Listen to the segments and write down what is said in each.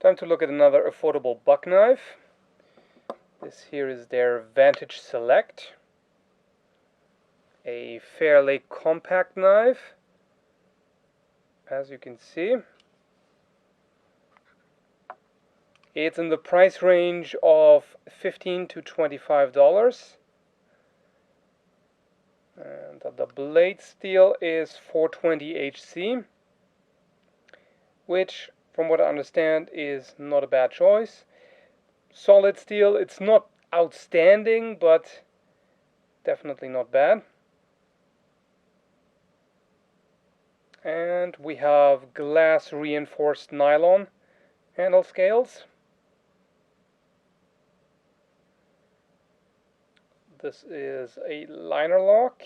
Time to look at another affordable buck knife. This here is their Vantage Select. A fairly compact knife, as you can see. It's in the price range of $15 to $25. And the blade steel is 420 HC, which, from what I understand, is not a bad choice. Solid steel, it's not outstanding, but definitely not bad. And we have glass reinforced nylon handle scales. This is a liner lock.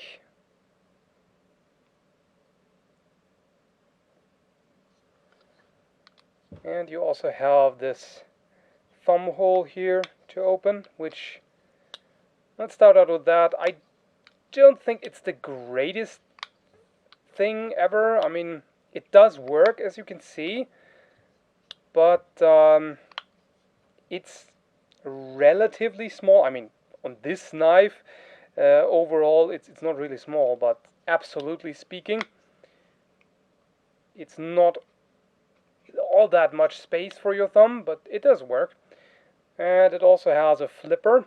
And you also have this thumb hole here to open, which, let's start out with that. I don't think it's the greatest thing ever. I mean, it does work, as you can see, but it's relatively small. I mean, on this knife, overall, it's not really small, but absolutely speaking, it's not all that much space for your thumb, but it does work. And it also has a flipper,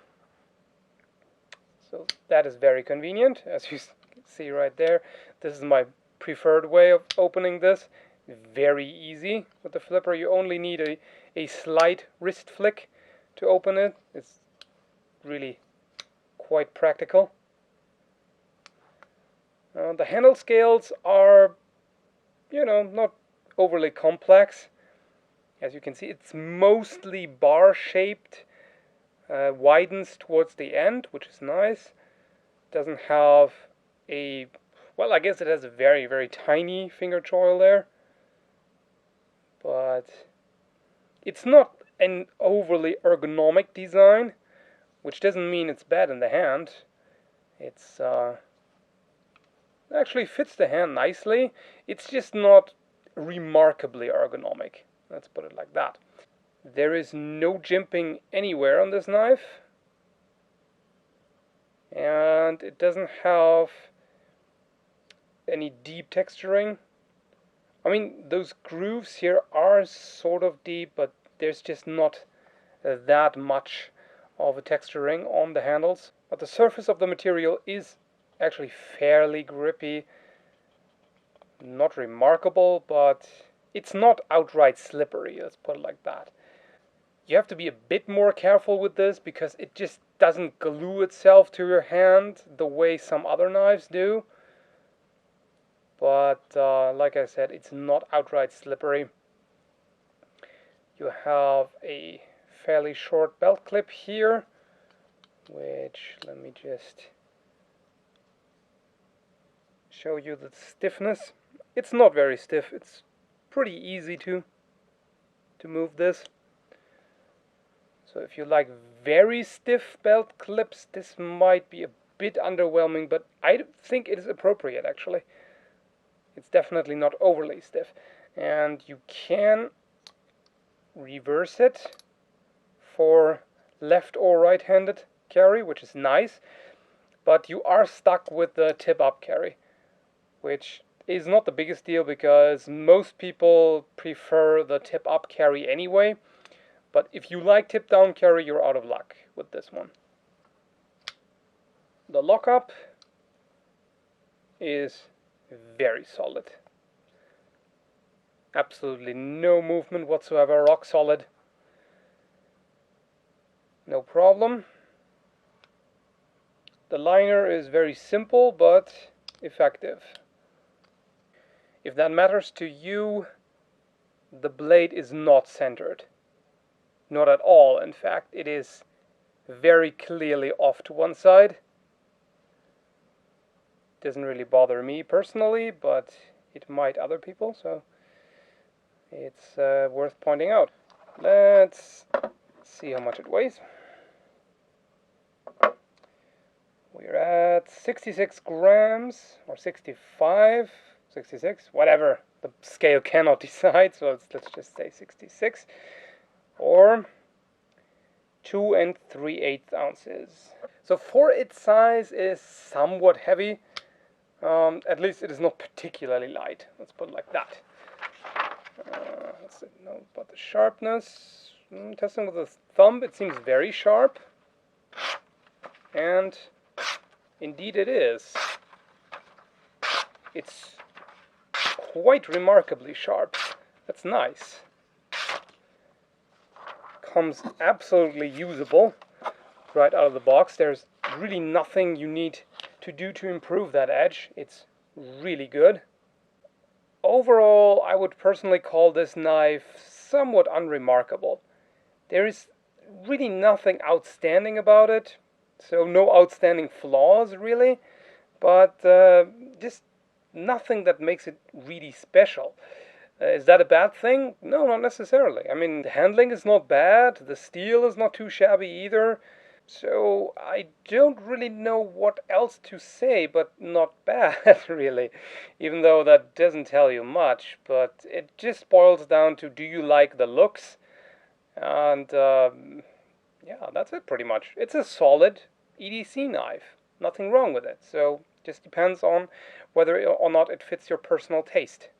so that is very convenient, as you can see right there. This is my preferred way of opening this. Very easy with the flipper. You only need a slight wrist flick to open it. It's really quite practical. The handle scales are, not overly complex. As you can see, it's mostly bar-shaped, widens towards the end, which is nice. Doesn't have a, well, I guess it has a very, very tiny finger choil there. But it's not an overly ergonomic design, which doesn't mean it's bad in the hand. It's actually fits the hand nicely. It's just not remarkably ergonomic. Let's put it like that. There is no jimping anywhere on this knife. And it doesn't have any deep texturing. I mean, those grooves here are sort of deep, but there's just not that much of a texturing on the handles. But the surface of the material is actually fairly grippy. Not remarkable, but it's not outright slippery, let's put it like that. You have to be a bit more careful with this because it just doesn't glue itself to your hand the way some other knives do. But like I said, it's not outright slippery. You have a fairly short belt clip here, which, let me just show you the stiffness. It's not very stiff. It's pretty easy to move this. So if you like very stiff belt clips, this might be a bit underwhelming, but I think it is appropriate actually. It's definitely not overly stiff. And you can reverse it for left or right-handed carry, which is nice, but you are stuck with the tip-up carry, which is not the biggest deal because most people prefer the tip-up carry anyway. But if you like tip-down carry, you're out of luck with this one. The lockup is very solid. Absolutely no movement whatsoever, rock solid. No problem. The liner is very simple but effective. If that matters to you, the blade is not centered. Not at all, in fact. It is very clearly off to one side. Doesn't really bother me personally, but it might other people, so it's worth pointing out. Let's see how much it weighs. We're at 66 grams, or 65, 66, whatever. The scale cannot decide, so let's just say 66. or 2 3/8 ounces. So for its size, it is somewhat heavy. At least it is not particularly light. Let's put it like that. Let's see, know about the sharpness. Testing with the thumb, it seems very sharp. And indeed it is. It's quite remarkably sharp. That's nice. Comes absolutely usable right out of the box. There's really nothing you need to do to improve that edge. It's really good. Overall, I would personally call this knife somewhat unremarkable. There is really nothing outstanding about it, so no outstanding flaws really, but just nothing that makes it really special. Is that a bad thing? No, not necessarily. I mean, the handling is not bad, the steel is not too shabby either, so I don't really know what else to say, but not bad, really. Even though that doesn't tell you much, but it just boils down to, do you like the looks? And yeah, that's it pretty much. It's a solid EDC knife. Nothing wrong with it. So just depends on whether or not it fits your personal taste.